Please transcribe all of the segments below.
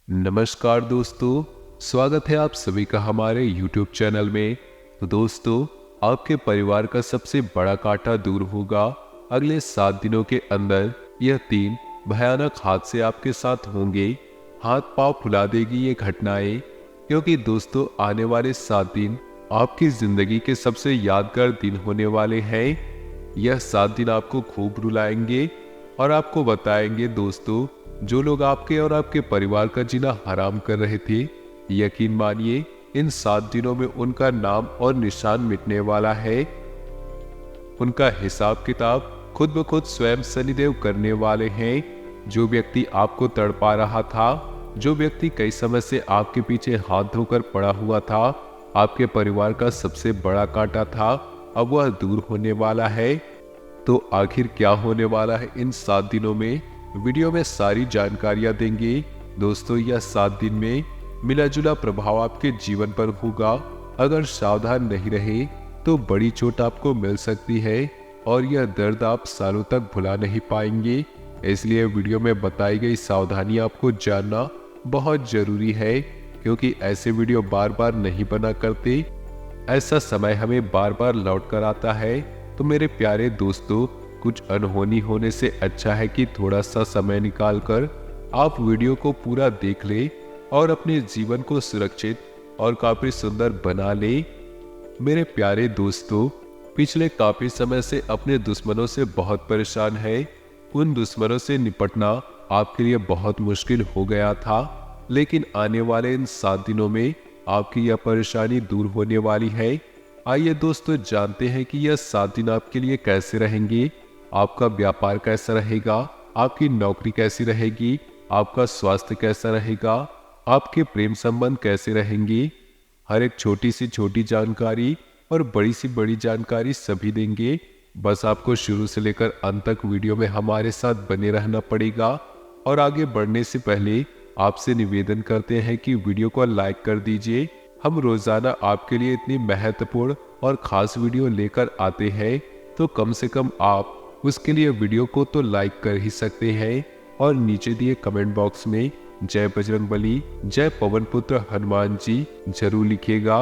नमस्कार दोस्तों, स्वागत है आप सभी का हमारे YouTube चैनल में। तो दोस्तों, आपके परिवार का सबसे बड़ा कांटा दूर होगा अगले 7 दिनों के अंदर। यह 3 भयानक हादसे आपके साथ होंगे। हाथ पांव फुला देगी ये घटनाएं, क्योंकि दोस्तों आने वाले 7 दिन आपकी जिंदगी के सबसे यादगार दिन होने वाले हैं। यह 7 दिन आपको खूब रुलाएंगे और आपको बताएंगे दोस्तों, जो लोग आपके और आपके परिवार का जीना हराम कर रहे थे, यकीन मानिए इन 7 दिनों में उनका नाम और निशान मिटने वाला है। उनका हिसाब किताब खुद ब खुद स्वयं शनिदेव करने वाले हैं। जो व्यक्ति आपको तड़पा रहा था, जो व्यक्ति कई समय से आपके पीछे हाथ धोकर पड़ा हुआ था, आपके परिवार का सबसे बड़ा कांटा था, अब वह दूर होने वाला है। तो आखिर क्या होने वाला है इन 7 दिनों में, वीडियो में सारी जानकारियां देंगे। दोस्तों, यह 7 दिन में मिला जुला प्रभाव आपके जीवन पर होगा। अगर सावधान नहीं रहे तो बड़ी चोट आपको मिल सकती है और यह दर्द आप सालों तक भुला नहीं पाएंगे। इसलिए वीडियो में बताई गई सावधानी आपको जानना बहुत जरूरी है, क्योंकि ऐसे वीडियो बार बार नहीं बना करते। ऐसा समय हमें बार बार लौट कर आता है। तो मेरे प्यारे दोस्तों, कुछ अनहोनी होने से अच्छा है कि थोड़ा सा समय निकालकर आप वीडियो को पूरा देख ले और अपने जीवन को सुरक्षित और काफी सुंदर बना ले। मेरे प्यारे दोस्तों, पिछले काफी समय से अपने दुश्मनों से बहुत परेशान है। उन दुश्मनों से निपटना आपके लिए बहुत मुश्किल हो गया था, लेकिन आने वाले इन 7 दिनों में आपकी यह परेशानी दूर होने वाली है। आइए दोस्तों, जानते हैं कि यह 7 दिन आपके लिए कैसे रहेंगे। आपका व्यापार कैसा रहेगा, आपकी नौकरी कैसी रहेगी, आपका स्वास्थ्य कैसा रहेगा, आपके प्रेम संबंध कैसे रहेंगे। हर एक छोटी सी छोटी जानकारी और बड़ी सी बड़ी जानकारी सभी देंगे। बस आपको शुरू से लेकर अंत तक वीडियो में हमारे साथ बने रहना पड़ेगा। और आगे बढ़ने से पहले आपसे निवेदन करते हैं कि वीडियो को लाइक कर दीजिए। हम रोजाना आपके लिए इतनी महत्वपूर्ण और खास वीडियो लेकर आते हैं, तो कम से कम आप उसके लिए वीडियो को तो लाइक कर ही सकते हैं। और नीचे दिए कमेंट बॉक्स में जय बजरंगबली, जय पवन पुत्र हनुमान जी जरूर लिखिएगा।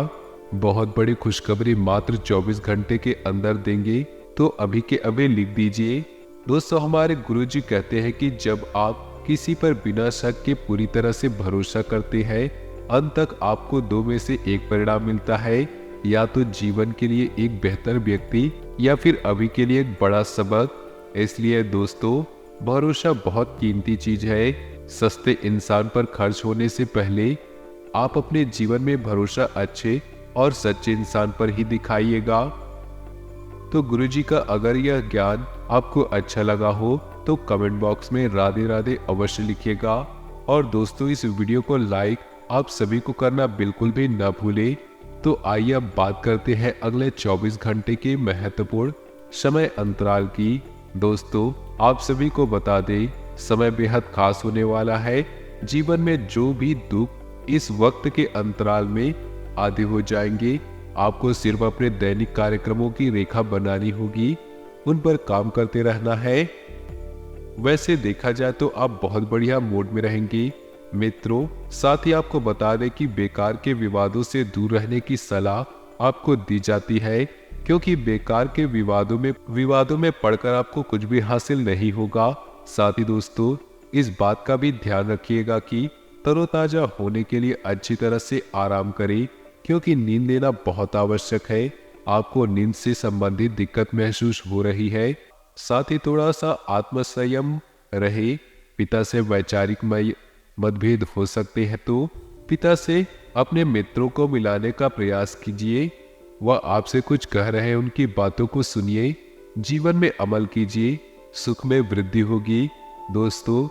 बहुत बड़ी खुशखबरी मात्र 24 घंटे के अंदर देंगे, तो अभी के अभी लिख दीजिए। दोस्तों, हमारे गुरुजी कहते हैं कि जब आप किसी पर बिना शक के पूरी तरह से भरोसा करते हैं, अंत तक आपको 2 में से एक परिणाम मिलता है। या तो जीवन के लिए एक बेहतर व्यक्ति, या फिर अभी के लिए एक बड़ा सबक। इसलिए दोस्तों, भरोसा बहुत कीमती चीज है। सस्ते इंसान पर खर्च होने से पहले आप अपने जीवन में भरोसा अच्छे और सच्चे इंसान पर ही दिखाइएगा। तो गुरुजी का अगर यह ज्ञान आपको अच्छा लगा हो तो कमेंट बॉक्स में राधे राधे अवश्य लिखिएगा। और दोस्तों, इस वीडियो को लाइक आप सभी को करना बिल्कुल भी न भूलें। तो आइए अब बात करते हैं अगले 24 घंटे के महत्वपूर्ण समय अंतराल की। दोस्तों, आप सभी को बता दें, समय बेहद खास होने वाला है। जीवन में जो भी दुख इस वक्त के अंतराल में आधे हो जाएंगे। आपको सिर्फ अपने दैनिक कार्यक्रमों की रेखा बनानी होगी, उन पर काम करते रहना है। वैसे देखा जाए तो आप बहुत बढ़िया मूड में रहेंगे मित्रों। साथ ही आपको बता दें कि बेकार के विवादों से दूर रहने की सलाह आपको दी जाती है, क्योंकि बेकार के विवादों में पड़कर आपको कुछ भी हासिल नहीं होगा। साथ ही दोस्तों, इस बात का भी ध्यान रखिएगा कि तरोताजा होने के लिए अच्छी तरह से आराम करें, क्योंकि नींद लेना बहुत आवश्यक है। आपको नींद से संबंधित दिक्कत महसूस हो रही है। साथ ही थोड़ा सा आत्मसंयम रहे। पिता से वैचारिक मतभेद हो सकते हैं, तो पिता से अपने मित्रों को मिलाने का प्रयास कीजिए। वह आपसे कुछ कह रहे हैं, उनकी बातों को सुनिए, जीवन में अमल कीजिए, सुख में वृद्धि होगी। दोस्तों,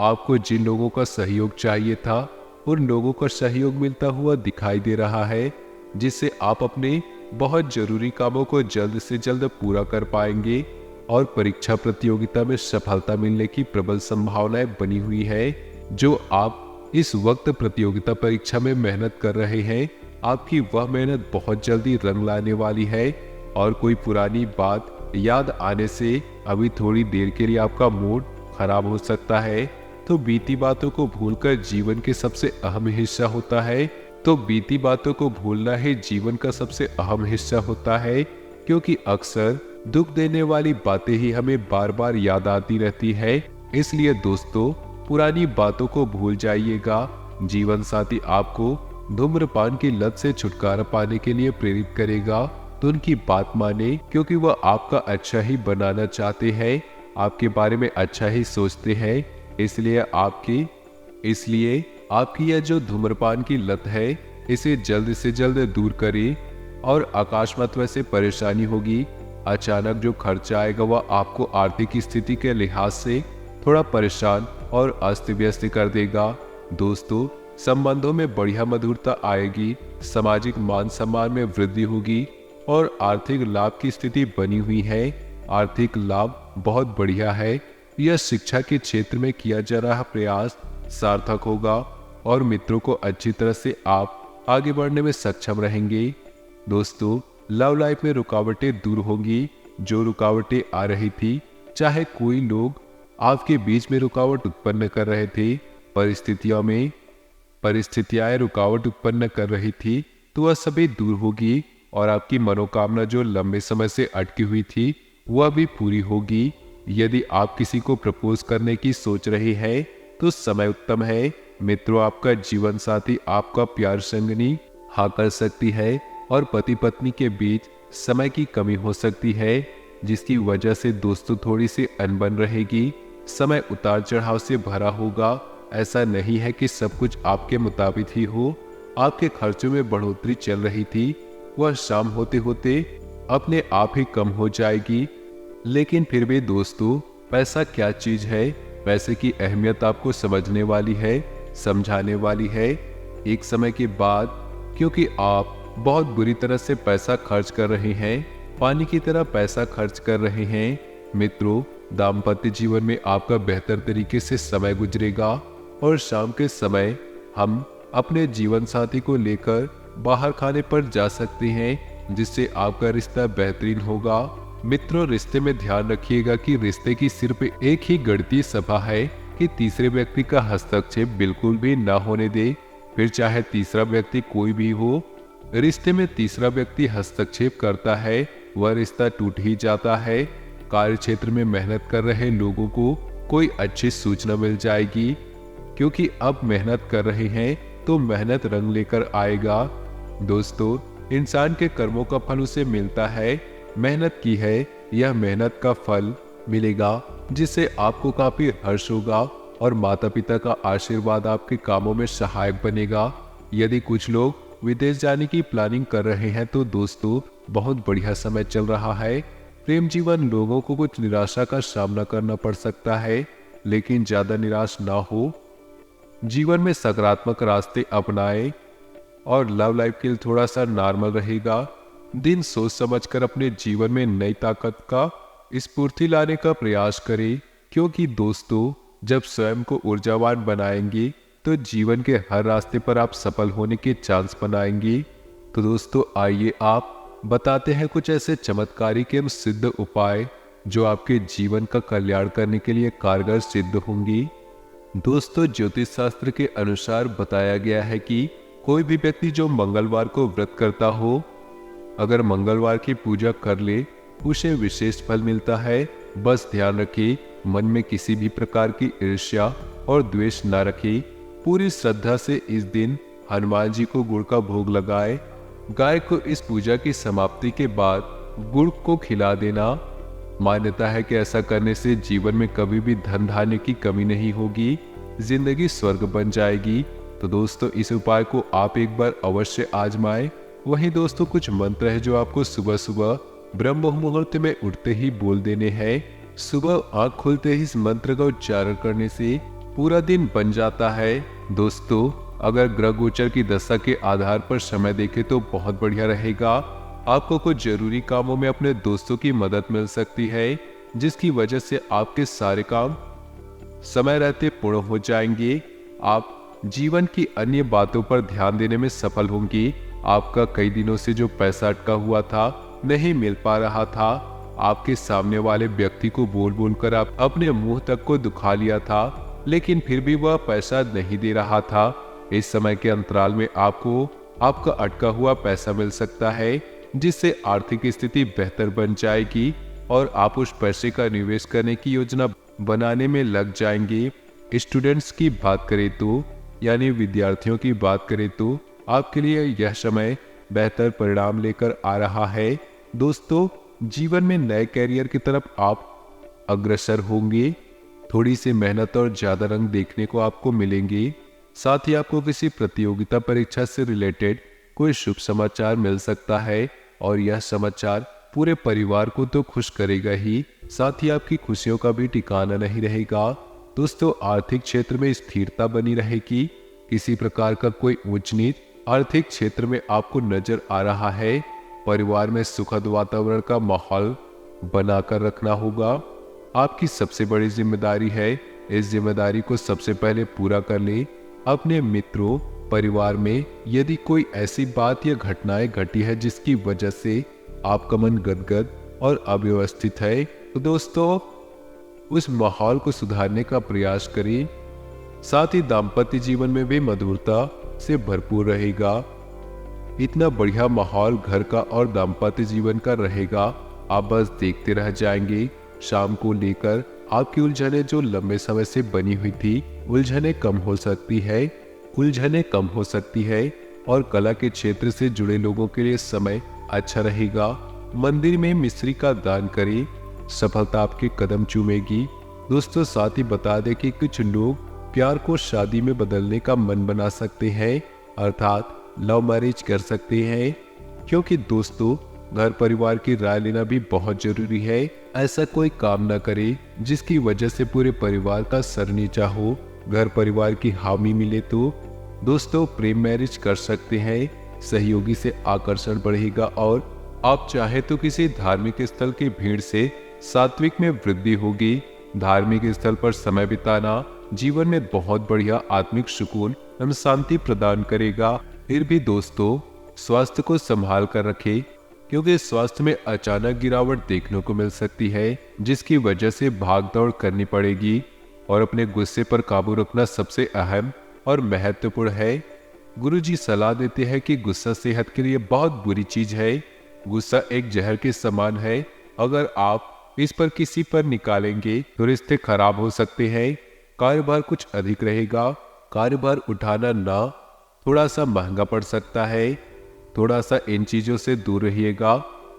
आपको जिन लोगों का सहयोग चाहिए था, उन लोगों का सहयोग मिलता हुआ दिखाई दे रहा है, जिससे आप अपने बहुत जरूरी कामों को जल्द से जल्द पूरा कर पाएंगे। और परीक्षा प्रतियोगिता में सफलता मिलने की प्रबल संभावनाएं बनी हुई है। जो आप इस वक्त प्रतियोगिता परीक्षा में मेहनत कर रहे हैं, आपकी वह मेहनत बहुत जल्दी रंग लाने वाली है। और कोई पुरानी बात याद आने से अभी थोड़ी देर के लिए आपका मूड खराब हो सकता है, तो बीती बातों को भूलकर जीवन के सबसे अहम हिस्सा होता है। तो बीती बातों को भूलना ही जीवन का सबसे अहम हिस्सा होता है, क्योंकि अक्सर दुख देने वाली बातें ही हमें बार बार याद आती रहती है। इसलिए दोस्तों, पुरानी बातों को भूल जाइएगा। जीवन साथी आपको धूम्रपान की लत से छुटकारा पाने के लिए प्रेरित करेगा, तो उनकी बात माने, क्योंकि वह आपका अच्छा ही बनाना चाहते हैं, आपके बारे में अच्छा ही सोचते हैं। इसलिए आपकी यह जो धूम्रपान की लत है, इसे जल्द से जल्द दूर करें। और अकस्मात वैसे परेशानी होगी, अचानक जो खर्चा आएगा वह आपको आर्थिक स्थिति के लिहाज से थोड़ा परेशान और अस्त व्यस्त कर देगा। दोस्तों, संबंधों में बढ़िया मधुरता आएगी, सामाजिक मान सम्मान में वृद्धि होगी और आर्थिक लाभ की स्थिति बनी हुई है। आर्थिक लाभ बहुत बढ़िया है। यह शिक्षा के क्षेत्र में किया जा रहा प्रयास सार्थक होगा और मित्रों को अच्छी तरह से आप आगे बढ़ने में सक्षम रहेंगे। दोस्तों, लव लाइफ में रुकावटें दूर होंगी। जो रुकावटें आ रही थी, चाहे कोई लोग आपके बीच में रुकावट उत्पन्न कर रहे थे, परिस्थितियां रुकावट उत्पन्न कर रही थी, तो वह सभी दूर होगी और आपकी मनोकामना जो लंबे समय से अटकी हुई थी, वह भी पूरी होगी। यदि आप किसी को प्रपोज करने की सोच रहे हैं, तो समय उत्तम है। मित्रों, आपका जीवन साथी आपका प्यार संगनी हाँ कर सकती है और पति पत्नी के बीच समय की कमी हो सकती है, जिसकी वजह से दोस्तों थोड़ी सी अनबन रहेगी। समय उतार चढ़ाव से भरा होगा। ऐसा नहीं है कि सब कुछ आपके मुताबिक ही हो। आपके खर्चों में बढ़ोतरी चल रही थी, वह शाम होते होते अपने आप ही कम हो जाएगी। लेकिन फिर भी दोस्तों, पैसा क्या चीज है, पैसे की अहमियत आपको समझने वाली है, समझाने वाली है एक समय के बाद, क्योंकि आप बहुत बुरी तरह से पैसा खर्च कर रहे हैं, पानी की तरह पैसा खर्च कर रहे हैं। मित्रों, दाम्पत्य जीवन में आपका बेहतर तरीके से समय गुजरेगा और शाम के समय हम अपने जीवन साथी को लेकर बाहर खाने पर जा सकते हैं, जिससे आपका रिश्ता बेहतरीन होगा। मित्रों, रिश्ते में ध्यान रखिएगा कि रिश्ते की सिर्फ एक ही गणितीय सभा है कि तीसरे व्यक्ति का हस्तक्षेप बिल्कुल भी ना होने दे। फिर चाहे तीसरा व्यक्ति कोई भी हो, रिश्ते में तीसरा व्यक्ति हस्तक्षेप करता है, वह रिश्ता टूट ही जाता है। कार्य क्षेत्र में मेहनत कर रहे लोगों को कोई अच्छी सूचना मिल जाएगी, क्योंकि अब मेहनत कर रहे हैं तो मेहनत रंग लेकर आएगा। दोस्तों, इंसान के कर्मों का फल उसे मिलता है। मेहनत की है, यह मेहनत का फल मिलेगा, जिससे आपको काफी हर्ष होगा और माता पिता का आशीर्वाद आपके कामों में सहायक बनेगा। यदि कुछ लोग विदेश जाने की प्लानिंग कर रहे हैं, तो दोस्तों बहुत बढ़िया समय चल रहा है। प्रेम जीवन लोगों को कुछ निराशा का सामना करना पड़ सकता है, लेकिन ज्यादा निराश ना हो। जीवन में सकारात्मक रास्ते अपनाएं और लव लाइफ के लिए थोड़ा सा नॉर्मल रहेगा। दिन सोच समझकर अपने जीवन में नई ताकत का स्फूर्ति लाने का प्रयास करें, क्योंकि दोस्तों जब स्वयं को ऊर्जावान बनाएंगे तो जीवन के हर रास्ते पर आप सफल होने के चांस बनाएंगे। तो दोस्तों, आइए आप बताते हैं कुछ ऐसे चमत्कारिक एवं सिद्ध उपाय जो आपके जीवन का कल्याण करने के लिए कारगर सिद्ध होंगी। दोस्तों, ज्योतिष शास्त्र के अनुसार बताया गया है कि कोई भी व्यक्ति जो मंगलवार को व्रत करता हो, अगर मंगलवार की पूजा कर ले, उसे विशेष फल मिलता है। बस ध्यान रखें, मन में किसी भी प्रकार की ईर्ष्या और द्वेष न रखें। पूरी श्रद्धा से इस दिन हनुमान जी को गुड़ का भोग लगाए। गाय को इस पूजा की समाप्ति के बाद गुड़ को खिला देना। मान्यता है कि ऐसा करने से जीवन में कभी भी धन धान्य की कमी नहीं होगी, जिंदगी स्वर्ग बन जाएगी। तो दोस्तों, इस उपाय को आप एक बार अवश्य आजमाएं। वहीं दोस्तों, कुछ मंत्र है जो आपको सुबह सुबह ब्रह्म मुहूर्त में उठते ही बोल देने हैं। सुबह आंख खुलते ही इस मंत्र का उच्चारण करने से पूरा दिन बन जाता है। दोस्तों, अगर ग्रह गोचर की दशा के आधार पर समय देखें तो बहुत बढ़िया रहेगा। आपको कुछ जरूरी कामों में अपने दोस्तों की मदद मिल सकती है, जिसकी वजह से आपके सारे काम समय रहते पूर्ण हो जाएंगे। आप जीवन की अन्य बातों पर ध्यान देने में सफल होंगी। आपका कई दिनों से जो पैसा अटका हुआ था, नहीं मिल पा रहा था, आपके सामने वाले व्यक्ति को बोल बोलकर आप अपने मुंह तक को दुखा लिया था, लेकिन फिर भी वह पैसा नहीं दे रहा था। इस समय के अंतराल में आपको आपका अटका हुआ पैसा मिल सकता है, जिससे आर्थिक स्थिति बेहतर बन जाएगी और आप उस पैसे का निवेश करने की योजना बनाने में लग जाएंगे। स्टूडेंट्स की बात करें तो, यानी विद्यार्थियों की बात करें तो, आपके लिए यह समय बेहतर परिणाम लेकर आ रहा है। दोस्तों, जीवन में नए कैरियर की तरफ आप अग्रसर होंगे। थोड़ी सी मेहनत और ज्यादा रंग देखने को आपको मिलेंगे। साथ ही आपको किसी प्रतियोगिता परीक्षा से रिलेटेड कोई शुभ समाचार मिल सकता है और यह समाचार पूरे परिवार को तो खुश करेगा ही, साथ ही आपकी खुशियों का भी ठिकाना नहीं रहेगा। दोस्तों, आर्थिक क्षेत्र में स्थिरता बनी रहेगी। किसी प्रकार का कोई ऊंच नीच आर्थिक क्षेत्र में आपको नजर आ रहा है। परिवार में सुखद वातावरण का माहौल बनाकर रखना होगा। आपकी सबसे बड़ी जिम्मेदारी है, इस जिम्मेदारी को सबसे पहले पूरा कर ले। अपने मित्रों, परिवार में यदि कोई ऐसी बात या घटनाएं घटी है जिसकी वजह से आपका मन गदगद और अव्यवस्थित है, तो दोस्तों उस माहौल को सुधारने का प्रयास करें। साथ ही दाम्पत्य जीवन में भी मधुरता से भरपूर रहेगा। इतना बढ़िया माहौल घर का और दाम्पत्य जीवन का रहेगा, आप बस देखते रह जाएंगे। शाम को लेकर आपकी उलझनें जो लंबे समय से बनी हुई थी, उलझनें कम हो सकती है और कला के क्षेत्र से जुड़े लोगों के लिए समय अच्छा रहेगा। मंदिर में मिश्री का दान करें, सफलता आपके कदम चूमेगी। दोस्तों, साथ ही बता दें कि कुछ लोग प्यार को शादी में बदलने का मन बना सकते हैं, अर्थात लव मैरिज कर सकते हैं, क्योंकि दोस्तों घर परिवार की राय लेना भी बहुत जरूरी है। ऐसा कोई काम न करे जिसकी वजह से पूरे परिवार का सर नीचा हो। घर परिवार की हामी मिले तो दोस्तों प्रेम मैरिज कर सकते हैं। सहयोगी से आकर्षण बढ़ेगा और आप चाहे तो किसी धार्मिक स्थल की भीड़ से सात्विक में वृद्धि होगी। धार्मिक स्थल पर समय बिताना जीवन में बहुत बढ़िया आत्मिक सुकून एवं शांति प्रदान करेगा। फिर भी दोस्तों स्वास्थ्य को संभाल कर रखें, क्योंकि स्वास्थ्य में अचानक गिरावट देखने को मिल सकती है, जिसकी वजह से भाग दौड़ करनी पड़ेगी और अपने गुस्से पर काबू रखना सबसे अहम और महत्वपूर्ण है। गुरुजी सलाह देते हैं कि गुस्सा सेहत के लिए बहुत बुरी चीज है। गुस्सा एक जहर के समान है, अगर आप इस पर किसी पर निकालेंगे तो रिश्ते खराब हो सकते हैं। कार्यभार कुछ अधिक रहेगा, कार्यभार उठाना ना थोड़ा सा महंगा पड़ सकता है। थोड़ा सा इन चीजों से दूर रहिएगा।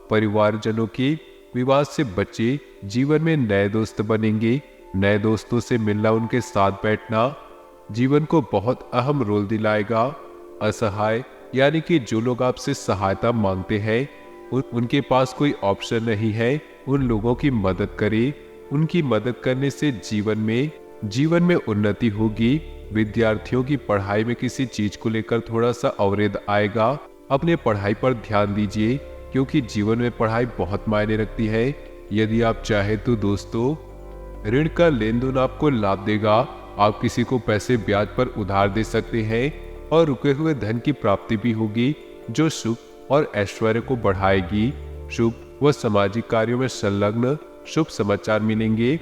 परिवारजनों की विवाद से बचे, जीवन में नए दोस्त बनेंगे। नए दोस्तों से मिलना, उनके साथ बैठना जीवन को बहुत अहम रोल दिलाएगा। असहाय यानी कि जो लोग आपसे सहायता मांगते हैं, उनके पास कोई ऑप्शन नहीं है, उन लोगों की मदद करें। उनकी मदद करने से जीवन में उन्नति होगी। विद्यार्थियों की पढ़ाई में किसी चीज को लेकर थोड़ा सा अवरोध आएगा। अपने पढ़ाई पर ध्यान दीजिए, क्योंकि जीवन में पढ़ाई बहुत मायने रखती है। यदि आप चाहे तो दोस्तों ऋण का लेन देन आपको लाभ देगा। आप किसी को पैसे ब्याज पर उधार दे सकते हैं और रुके हुए धन की प्राप्ति भी होगी, जो सुख और ऐश्वर्य को बढ़ाएगी। शुभ व सामाजिक कार्यों में संलग्न शुभ समाचार मिलेंगे।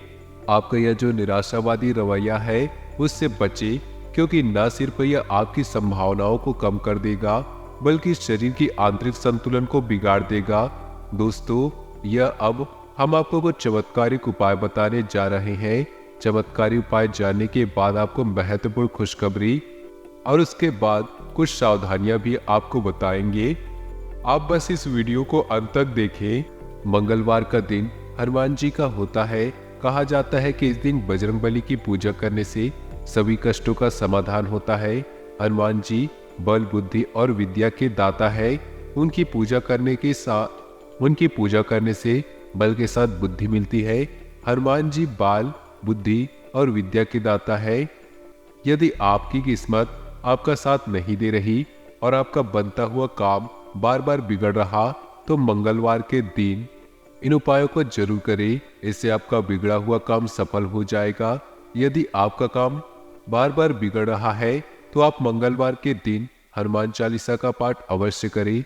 आपका यह जो निराशावादी रवैया है उससे बचे, क्योंकि न सिर्फ यह आपकी संभावनाओं को कम कर देगा बल्कि शरीर की आंतरिक संतुलन को बिगाड़ देगा। दोस्तों, यह अब हम आपको कुछ चमत्कारिक उपाय बताने जा रहे हैं। चमत्कारी उपाय जानने के बाद आपको महत्वपूर्ण खुशखबरी और उसके बाद कुछ सावधानियां भी आपको बताएंगे। आप बस इस वीडियो को अंत तक देखें। मंगलवार का दिन हनुमान जी का होता है। कहा जाता है कि इस दिन बजरंगबली की पूजा करने से सभी कष्टों का समाधान होता है। हनुमान जी बल, बुद्धि और विद्या के दाता है। उनकी पूजा करने से बल के साथ बुद्धि मिलती है। हनुमान जी बाल, बुद्धि और विद्या के दाता है। यदि आपकी किस्मत आपका साथ नहीं दे रही और आपका बनता हुआ काम बार बार बिगड़ रहा, तो मंगलवार के दिन इन उपायों को जरूर करें। इससे आपका बिगड़ा हुआ काम सफल हो जाएगा। यदि आपका काम बार बार बिगड़ रहा है तो आप मंगलवार के दिन हनुमान चालीसा का पाठ अवश्य करें।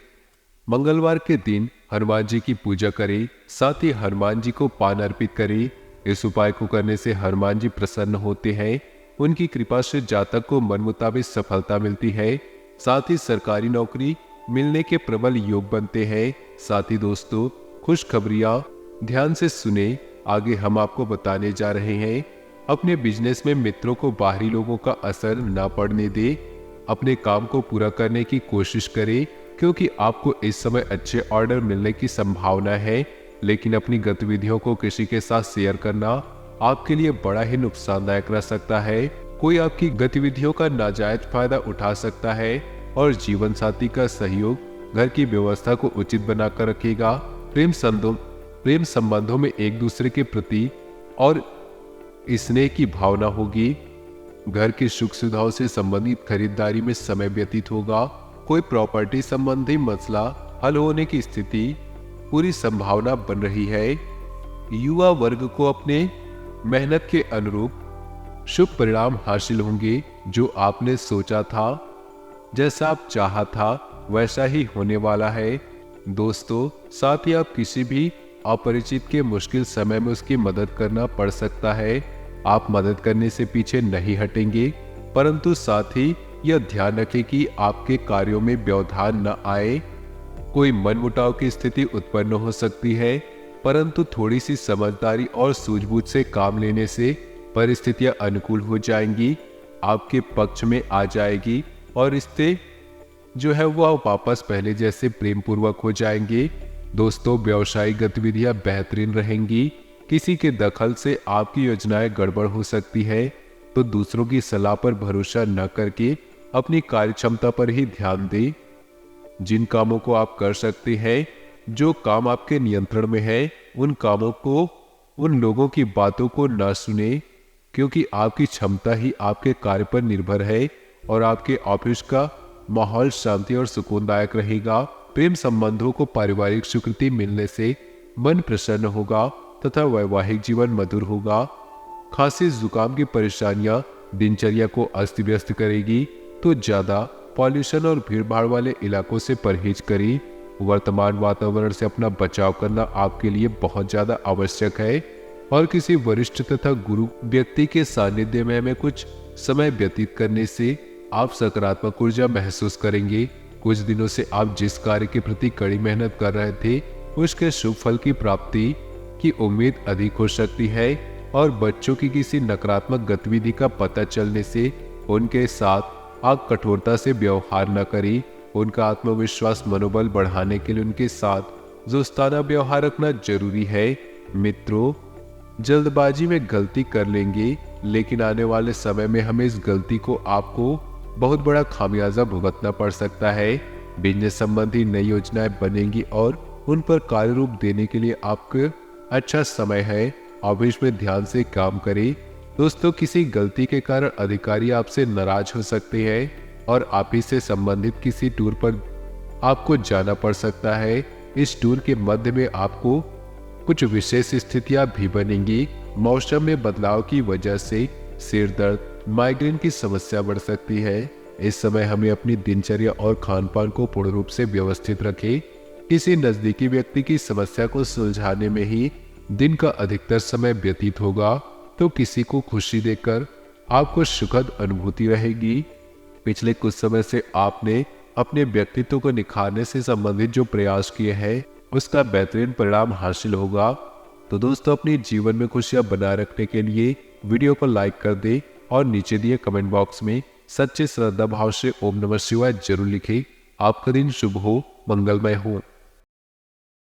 मंगलवार के दिन हनुमान जी की पूजा करें, साथ ही हनुमान जी को पान अर्पित करें। इस उपाय को करने से हनुमान जी प्रसन्न होते हैं उनकी कृपा से जातक को मन मुताबिक सफलता मिलती है। साथ ही सरकारी नौकरी मिलने के प्रबल योग बनते हैं। साथ ही दोस्तों, खुशखबरियां ध्यान से सुने, आगे हम आपको बताने जा रहे हैं। अपने बिजनेस में मित्रों को बाहरी लोगों का असर न पड़ने दे। अपने काम को पूरा करने की कोशिश करें, क्योंकि आपको इस समय अच्छे ऑर्डर मिलने की संभावना है। लेकिन अपनी गतिविधियों को किसी के साथ शेयर करना आपके लिए बड़ा ही नुकसानदायक रह सकता है। कोई आपकी गतिविधियों का नाजायज फायदा उठा सकता है और जीवन साथी का सहयोग घर की व्यवस्था को उचित बनाकर रखेगा। प्रेम संबंधों में एक दूसरे के प्रति और स्नेह की भावना होगी। घर की सुख सुविधाओं से संबंधित खरीदारी में समय व्यतीत होगा। कोई प्रॉपर्टी संबंधी मसला हल होने की स्थिति पूरी संभावना बन रही है। युवा वर्ग को अपने मेहनत के अनुरूप शुभ परिणाम हासिल होंगे। जो आपने सोचा था, जैसा आप चाहा था, वैसा ही होने वाला है। दोस्तों, साथ ही आप किसी भी अपरिचित के मुश्किल समय में उसकी मदद करना पड़ सकता है। आप मदद करने से पीछे नहीं हटेंगे, परंतु साथ ही यह ध्यान रखें कि आपके कार्यों में व्यवधान न आए। कोई मनमुटाव की स्थिति उत्पन्न हो सकती है, परंतु थोड़ी सी समझदारी और सूझबूझ से काम लेने से परिस्थितियां अनुकूल हो जाएंगी, आपके पक्ष में आ जाएगी और रिश्ते जो है वो वापस पहले जैसे प्रेम पूर्वक हो जाएंगे। दोस्तों, व्यवसायिक गतिविधियां बेहतरीन रहेंगी। किसी के दखल से आपकी योजनाएं गड़बड़ हो सकती है, तो दूसरों की सलाह पर भरोसा न करके अपनी कार्यक्षमता पर ही ध्यान दें। जिन कामों को आप कर सकते हैं, जो काम आपके नियंत्रण में है, उन कामों को, उन लोगों की बातों को न सुने, क्योंकि आपकी क्षमता ही आपके कार्य पर निर्भर है और आपके ऑफिस का माहौल शांति और सुकूनदायक रहेगा। प्रेम संबंधों को पारिवारिक स्वीकृति मिलने से मन प्रसन्न होगा तथा वैवाहिक जीवन मधुर होगा। खांसी जुकाम की परेशानियां दिनचर्या को अस्त व्यस्त करेगी, तो ज्यादा पॉल्यूशन और भीड़ भाड़ वाले इलाकों से परहेज करें। वर्तमान वातावरण से अपना बचाव करना आपके लिए बहुत ज्यादा आवश्यक है और किसी वरिष्ठ तथा गुरु व्यक्ति के सानिध्य में कुछ समय व्यतीत करने से आप सकारात्मक ऊर्जा महसूस करेंगे। कुछ दिनों से आप जिस कार्य के प्रति कड़ी मेहनत कर रहे थे, उसके शुभ फल की प्राप्ति की उम्मीद अधिक हो सकती है और बच्चों की किसी नकारात्मक गतिविधि का पता चलने से उनके साथ आप कठोरता से व्यवहार न करें। उनका आत्मविश्वास मनोबल बढ़ाने के लिए उनके साथ दोस्ताना व्यवहार रखना जरूरी है। मित्रों, जल्दबाजी में गलती कर लेंगे, लेकिन आने वाले समय में हमें इस गलती को आपको बहुत बड़ा खामियाजा भुगतना पड़ सकता है। बिजनेस संबंधी नई योजनाएं बनेंगी और उन पर कार्य रूप देने के लिए आपको अच्छा समय है। ऑफिस में ध्यान से काम करें। दोस्तों, किसी गलती के कारण अधिकारी आपसे नाराज हो सकते हैं और ऑफिस से संबंधित किसी टूर पर आपको जाना पड़ सकता है। इस टूर के मध्य में आपको कुछ विशेष स्थितियां भी बनेंगी। मौसम में बदलाव की वजह से सिर दर्द, माइग्रेन की समस्या बढ़ सकती है। इस समय हमें अपनी दिनचर्या और खान पान को पूर्ण रूप से व्यवस्थित रखें। किसी नजदीकी व्यक्ति की समस्या को सुलझाने में ही दिन का अधिकतर समय व्यतीत होगा, तो किसी को खुशी देकर आपको सुखद अनुभूति रहेगी। पिछले कुछ समय से आपने अपने व्यक्तित्व को निखारने से संबंधित जो प्रयास किए हैं, उसका बेहतरीन परिणाम हासिल होगा। तो दोस्तों, अपने जीवन में खुशियां बनाए रखने के लिए वीडियो को लाइक कर दें और नीचे दिए कमेंट बॉक्स में सच्चे श्रद्धा भाव से ओम नमः शिवाय जरूर लिखें। आपका दिन शुभ हो, मंगलमय हो।